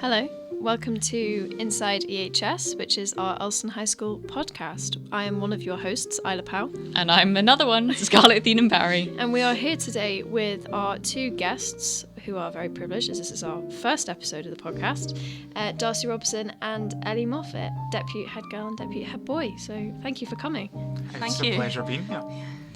Hello, welcome to InsideEHS, which is our Ulster High School podcast. I am one of your hosts, Isla Powell. And I'm another one, Scarlett and Barry. And we are here today with our two guests, who are very privileged, as this is our first episode of the podcast, Darcy Robson and Ellie Moffat, Deputy Head Girl and Deputy Head Boy. So thank you for coming. It's a pleasure being here.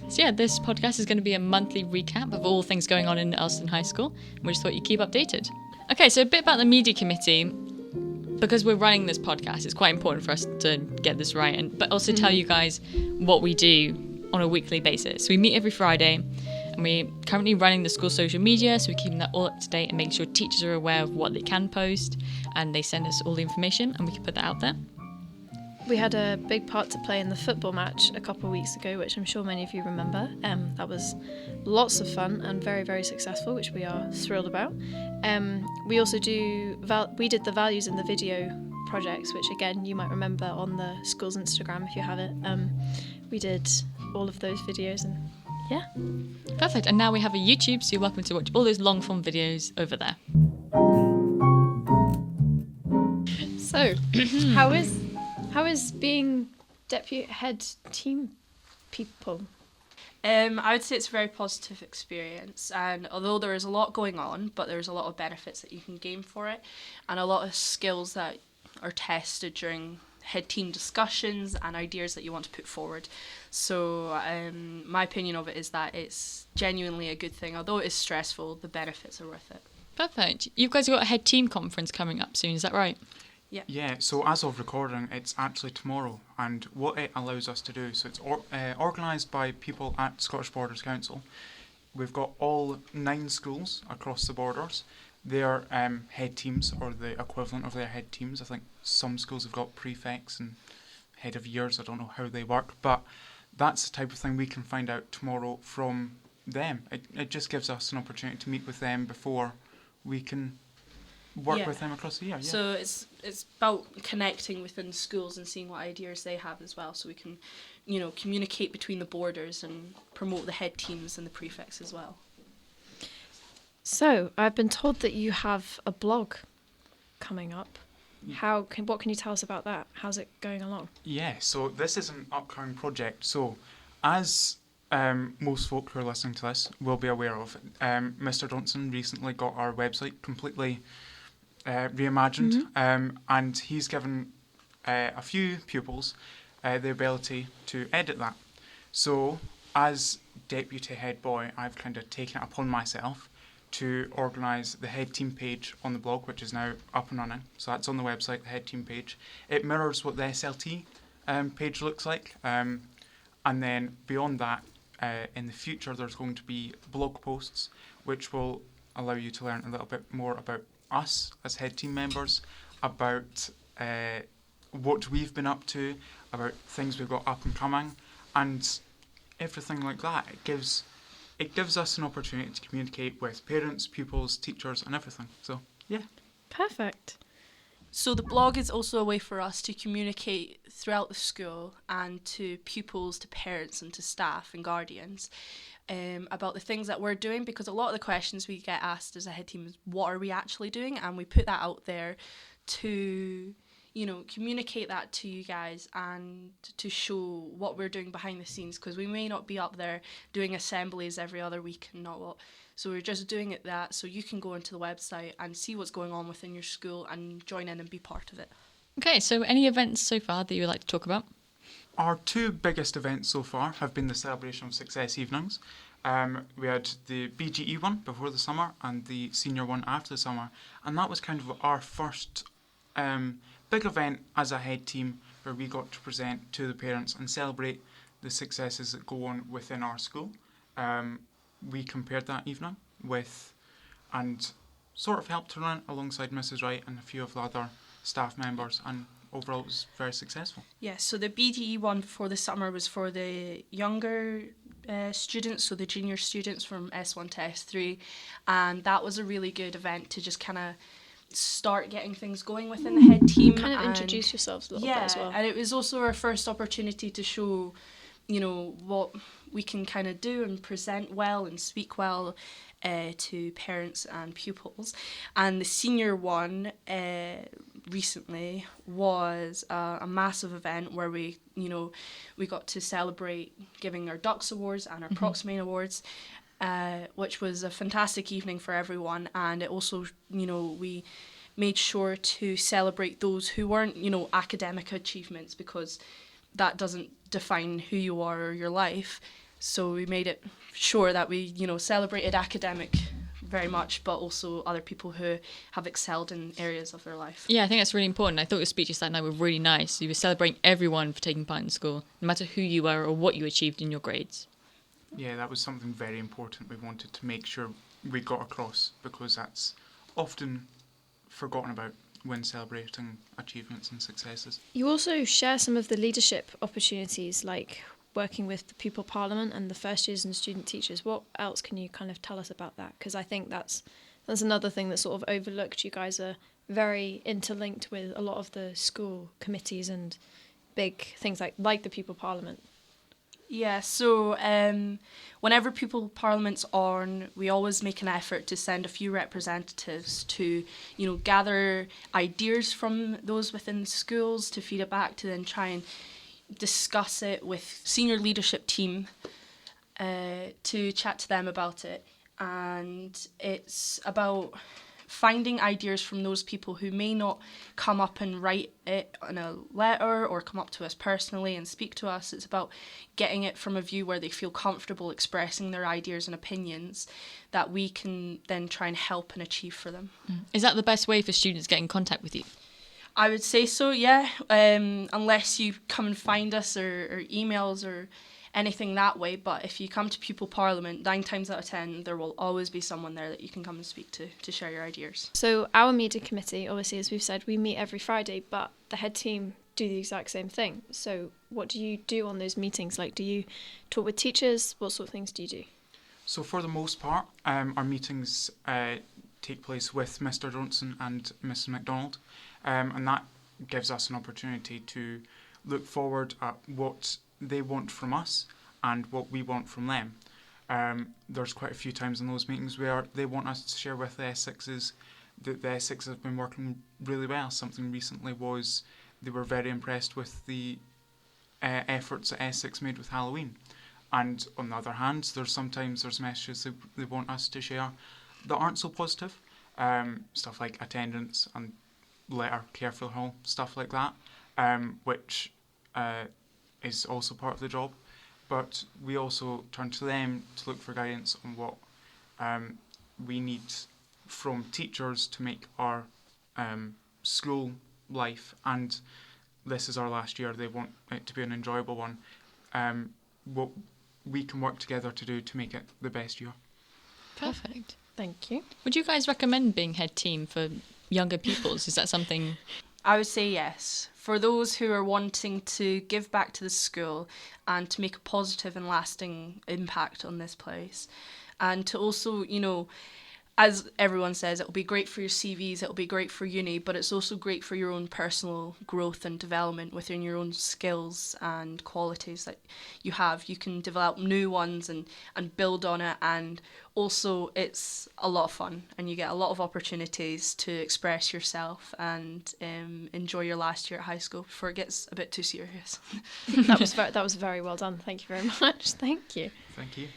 So this podcast is going to be a monthly recap of all things going on in Ulster High School. We just thought you'd keep updated. Okay, so a bit about the media committee. Because we're running this podcast, it's quite important for us to get this right, but also tell you guys what we do on a weekly basis. So we meet every Friday, and we're currently running the school social media, so we're keeping that all up to date and making sure teachers are aware of what they can post, and they send us all the information, and we can put that out there. We had a big part to play in the football match a couple of weeks ago, which I'm sure many of you remember. That was lots of fun and very, very successful, which we are thrilled about. We also we did the values in the video projects, which again you might remember on the school's Instagram if you have it. We did all of those videos and yeah. Perfect. And now we have a YouTube, so you're welcome to watch all those long form videos over there. So, how is being deputy head team people? I would say it's a very positive experience, and although there is a lot going on, but there's a lot of benefits that you can gain for it, and a lot of skills that are tested during head team discussions and ideas that you want to put forward. So my opinion of it is that it's genuinely a good thing. Although it is stressful, the benefits are worth it. Perfect. You guys got a head team conference coming up soon, is that right? Yeah, so as of recording, it's actually tomorrow, and what it allows us to do, so it's organised by people at Scottish Borders Council. We've got all 9 schools across the borders. Their head teams, or the equivalent of their head teams. I think some schools have got prefects and head of years, I don't know how they work, but that's the type of thing we can find out tomorrow from them. It just gives us an opportunity to meet with them before we can work with them across the year. Yeah. So it's about connecting within schools and seeing what ideas they have as well, so we can, communicate between the borders and promote the head teams and the prefects as well. So I've been told that you have a blog coming up. What can you tell us about that? How's it going along? Yeah, so this is an upcoming project. So as most folk who are listening to this will be aware of, Mr. Johnson recently got our website completely reimagined, and he's given a few pupils the ability to edit that. So as deputy head boy, I've kind of taken it upon myself to organise the head team page on the blog, which is now up and running. So that's on the website, the head team page. It mirrors what the SLT page looks like, and then beyond that, in the future there's going to be blog posts which will allow you to learn a little bit more about us as head team members, about what we've been up to, about things we've got up and coming, and everything like that. It gives us an opportunity to communicate with parents, pupils, teachers, and everything. So yeah. Perfect. So the blog is also a way for us to communicate throughout the school and to pupils, to parents and to staff and guardians about the things that we're doing, because a lot of the questions we get asked as a head team is what are we actually doing, and we put that out there to communicate that to you guys and to show what we're doing behind the scenes, because we may not be up there doing assemblies every other week and not what. So we're just doing it that so you can go into the website and see what's going on within your school and join in and be part of it. Okay, so any events so far that you would like to talk about? Our 2 biggest events so far have been the Celebration of Success evenings. We had the BGE one before the summer and the senior one after the summer, and that was kind of our first big event as a head team where we got to present to the parents and celebrate the successes that go on within our school. We compared that evening with, and sort of helped to run it alongside Mrs. Wright and a few of the other staff members, and overall it was very successful. Yes, so the BDE one before the summer was for the younger students, so the junior students from S1 to S3, and that was a really good event to just kind of start getting things going within the head team. Kind of introduce yourselves a little bit as well. And it was also our first opportunity to show, what we can kind of do and present well and speak well to parents and pupils. And the senior one recently was a massive event where we got to celebrate giving our Dux Awards and our Proximate Awards, which was a fantastic evening for everyone. And it also, we made sure to celebrate those who weren't, academic achievements, because that doesn't define who you are or your life. So we made it sure that we, celebrated academic very much, but also other people who have excelled in areas of their life. Yeah, I think that's really important. I thought your speeches that night were really nice. You were celebrating everyone for taking part in school, no matter who you were or what you achieved in your grades. Yeah, that was something very important we wanted to make sure we got across, because that's often forgotten about when celebrating achievements and successes. You also share some of the leadership opportunities, like working with the pupil parliament and the first years and student teachers. What else can you kind of tell us about that? Because I think that's another thing that's sort of overlooked. You guys are very interlinked with a lot of the school committees and big things like the pupil parliament. Yeah, so whenever Pupil Parliament's on, we always make an effort to send a few representatives to, gather ideas from those within the schools, to feed it back, to then try and discuss it with senior leadership team, to chat to them about it. And it's about finding ideas from those people who may not come up and write it in a letter or come up to us personally and speak to us. It's about getting it from a view where they feel comfortable expressing their ideas and opinions that we can then try and help and achieve for them. Is that the best way for students to get in contact with you? I would say so, yeah. Unless you come and find us or emails or anything that way. But if you come to Pupil Parliament, 9 times out of 10, there will always be someone there that you can come and speak to share your ideas. So our media committee, obviously, as we've said, we meet every Friday, but the head team do the exact same thing. So what do you do on those meetings? Like, do you talk with teachers? What sort of things do you do? So for the most part, our meetings take place with Mr. Johnson and Mrs. MacDonald, and that gives us an opportunity to look forward at what they want from us and what we want from them. There's quite a few times in those meetings where they want us to share with the S6s that the S6s have been working really well. Something recently was they were very impressed with the efforts that S6 made with Halloween. And on the other hand, there's messages that they want us to share that aren't so positive. Stuff like attendance and letter careful hall, stuff like that, which is also part of the job. But we also turn to them to look for guidance on what we need from teachers to make our school life, and this is our last year, they want it to be an enjoyable one, what we can work together to do to make it the best year. Perfect. Thank you. Would you guys recommend being head team for younger pupils? Is that something? I would say yes. For those who are wanting to give back to the school and to make a positive and lasting impact on this place, and to also, as everyone says, it'll be great for your CVs, it'll be great for uni, but it's also great for your own personal growth and development within your own skills and qualities that you have. You can develop new ones and build on it, and also it's a lot of fun and you get a lot of opportunities to express yourself and enjoy your last year at high school before it gets a bit too serious. That was very well done. Thank you very much. Thank you. Thank you.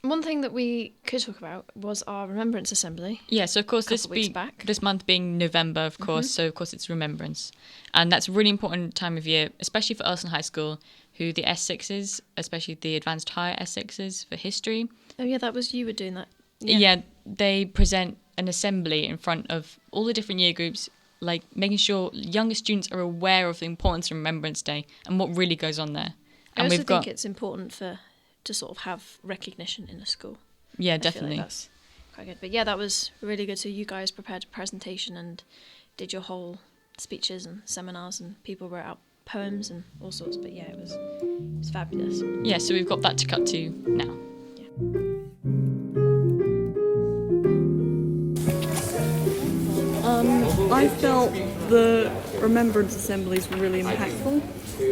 One thing that we could talk about was our Remembrance Assembly. Yeah, so of course this month being November, of course, so of course it's Remembrance. And that's a really important time of year, especially for Elston High School, who the S6s, especially the advanced higher S6s for history. Oh yeah, that was you were doing that. Yeah, they present an assembly in front of all the different year groups, like making sure younger students are aware of the importance of Remembrance Day and what really goes on there. I also think it's important to sort of have recognition in a school. Yeah, I definitely. feel like that's quite good. But yeah, that was really good. So you guys prepared a presentation and did your whole speeches and seminars, and people wrote out poems and all sorts. But yeah, it was fabulous. Yeah, so we've got that to cut to now. I felt that Remembrance assemblies were really impactful.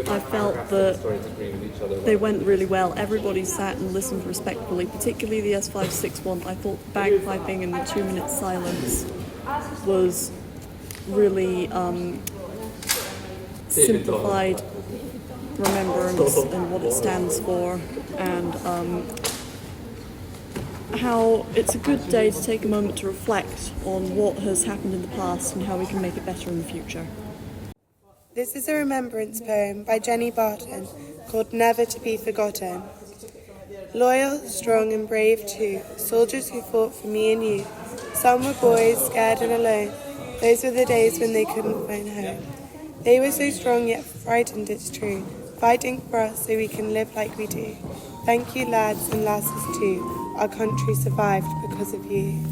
I felt that they went really well. Everybody sat and listened respectfully, particularly the S561. I thought bagpiping and the 2-minute silence was really simplified remembrance and what it stands for, and how it's a good day to take a moment to reflect on what has happened in the past and how we can make it better in the future. This is a remembrance poem by Jenny Barton called Never to be Forgotten. Loyal, strong and brave too, soldiers who fought for me and you. Some were boys, scared and alone. Those were the days when they couldn't phone home. They were so strong yet frightened, it's true, fighting for us so we can live like we do. Thank you, lads and lasses too. Our country survived because of you.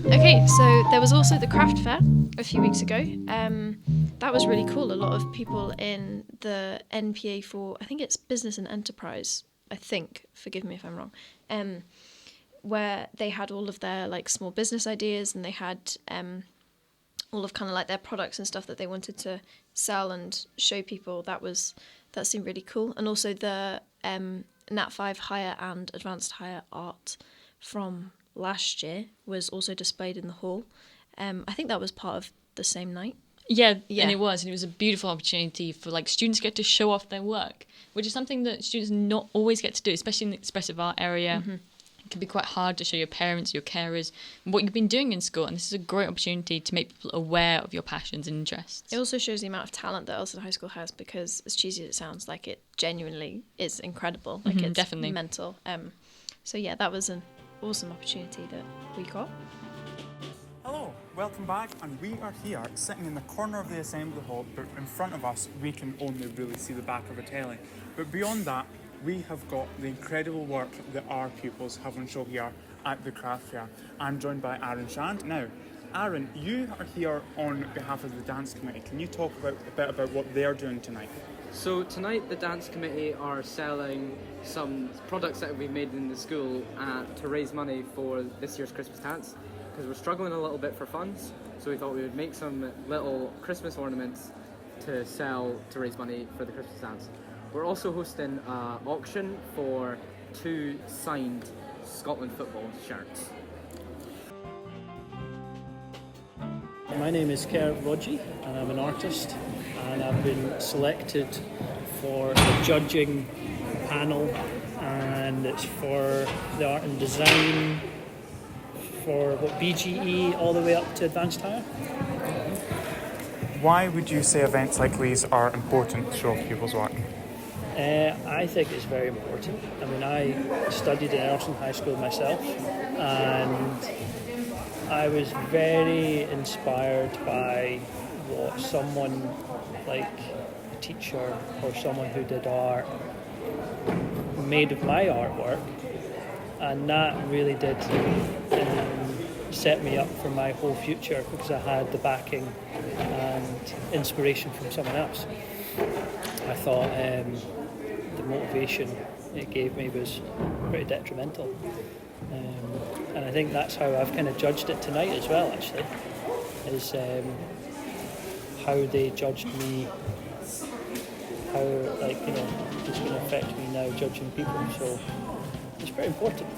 Okay, so there was also the craft fair a few weeks ago. That was really cool. A lot of people in the NPA for, I think it's Business and Enterprise, I think, forgive me if I'm wrong, where they had all of their like small business ideas, and they had all of kind of like their products and stuff that they wanted to sell and show people. That seemed really cool. And also the Nat 5 higher and advanced higher art from last year was also displayed in the hall. I think that was part of the same night. Yeah, and it was a beautiful opportunity for like students to get to show off their work, which is something that students not always get to do, especially in the expressive art area. Mm-hmm. It can be quite hard to show your parents, your carers, what you've been doing in school, and this is a great opportunity to make people aware of your passions and interests. It also shows the amount of talent that Elston High School has, because as cheesy as it sounds, like it genuinely is incredible. Like it's definitely mental. So yeah, that was an awesome opportunity that we got. Hello, welcome back, and we are here sitting in the corner of the assembly hall, but in front of us we can only really see the back of a telly. But beyond that, we have got the incredible work that our pupils have on show here at the craft fair. I'm joined by Aaron Shand. Now, Aaron, you are here on behalf of the dance committee. Can you talk a bit about what they're doing tonight? So tonight the dance committee are selling some products that we made in the school to raise money for this year's Christmas dance, because we're struggling a little bit for funds, so we thought we would make some little Christmas ornaments to sell to raise money for the Christmas dance. We're also hosting an auction for 2 signed Scotland football shirts. My name is Kerr Rodgie and I'm an artist, and I've been selected for the judging panel, and it's for the art and design for BGE all the way up to advanced higher. Why would you say events like these are important to show pupils' work? I think it's very important. I mean, I studied in Elston High School myself, and I was very inspired by what someone like a teacher or someone who did art made of my artwork, and that really did set me up for my whole future, because I had the backing and inspiration from someone else. I thought the motivation it gave me was pretty detrimental. And I think that's how I've kind of judged it tonight as well, actually, is how they judged me, how, like, you know, it's going to affect me now judging people, so it's very important.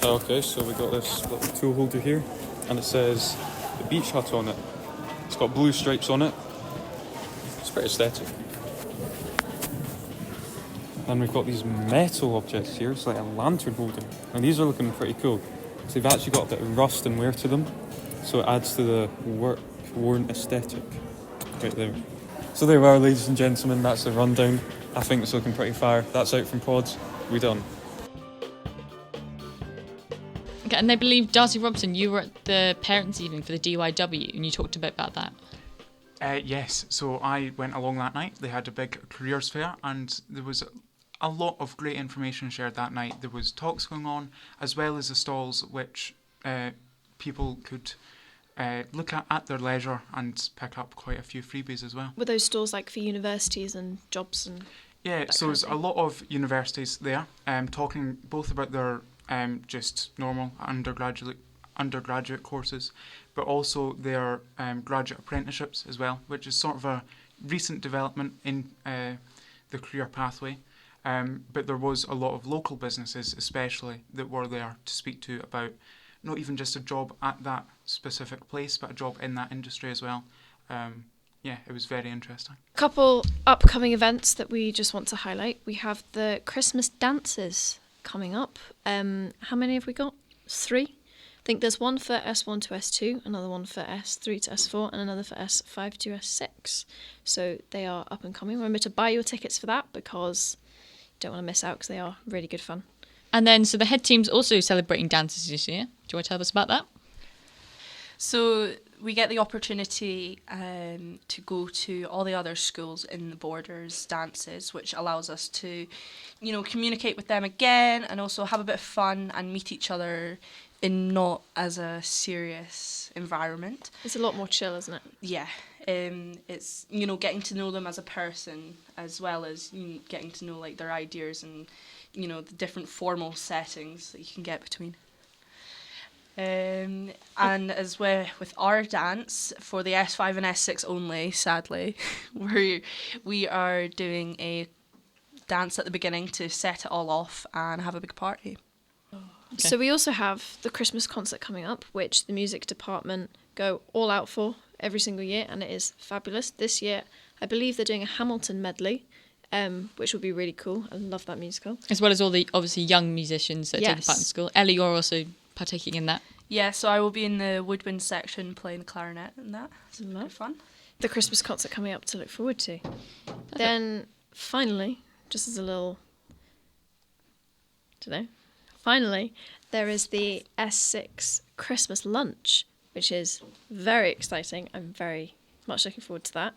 Okay, so we got this little tool holder here, and it says the beach hut on it. It's got blue stripes on it. It's pretty aesthetic. And we've got these metal objects here. It's like a lantern holder, and these are looking pretty cool. So they've actually got a bit of rust and wear to them, so it adds to the work-worn aesthetic right there. So there we are, ladies and gentlemen, that's the rundown. I think it's looking pretty fire. That's out from Pods. We done. Okay, and I believe, Darcy Robson, you were at the parents' evening for the DYW, and you talked a bit about that. Yes, so I went along that night. They had a big careers fair, and there was a lot of great information shared that night. There was talks going on, as well as the stalls which people could look at their leisure and pick up quite a few freebies as well. Were those stalls like for universities and jobs and? Yeah, so there's a lot of universities there, talking both about their just normal undergraduate undergraduate courses, but also their graduate apprenticeships as well, which is sort of a recent development in the career pathway. But there was a lot of local businesses especially that were there to speak to about not even just a job at that specific place, but a job in that industry as well. Yeah, it was very interesting. A couple upcoming events that we just want to highlight. We have the Christmas dances coming up. How many have we got? 3. I think there's one for S1 to S2, another one for S3 to S4, and another for S5 to S6. So they are up and coming. Remember to buy your tickets for that because you don't want to miss out because they are really good fun. And then, so the head team's also celebrating dances this year. Do you want to tell us about that? So we get the opportunity to go to all the other schools in the Borders dances, which allows us to, communicate with them again and also have a bit of fun and meet each other in not as a serious environment. It's a lot more chill, isn't it? Yeah. It's, getting to know them as a person as well as getting to know like their ideas and, the different formal settings that you can get between. And as with our dance for the S5 and S6 only, sadly, we are doing a dance at the beginning to set it all off and have a big party. Okay. So we also have the Christmas concert coming up, which the music department go all out for every single year, and it is fabulous. This year, I believe they're doing a Hamilton medley, which will be really cool. I love that musical. As well as all the, obviously, young musicians that take part in school. Ellie, you're also partaking in that. Yeah, so I will be in the woodwind section playing the clarinet and that. It's Love. fun. The Christmas concert coming up to look forward to. Then, finally, just as a little... Finally, there is the S6 Christmas lunch, which is very exciting. I'm very much looking forward to that.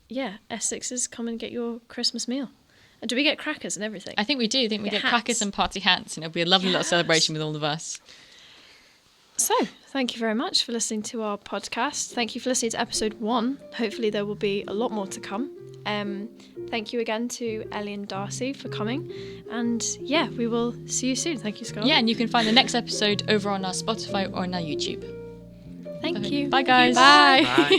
S6s, come and get your Christmas meal. And do we get crackers and everything? I think we do. I think we get hats. crackers and party hats, and it'll be a lovely little celebration with all of us. So, thank you very much for listening to our podcast. Thank you for listening to episode 1. Hopefully there will be a lot more to come. Thank you again to Ellie and Darcy for coming. And yeah, we will see you soon. Thank you, Scarlett. Yeah, and you can find the next episode over on our Spotify or on our YouTube. Thank you. Bye, guys. Bye. Bye. Bye.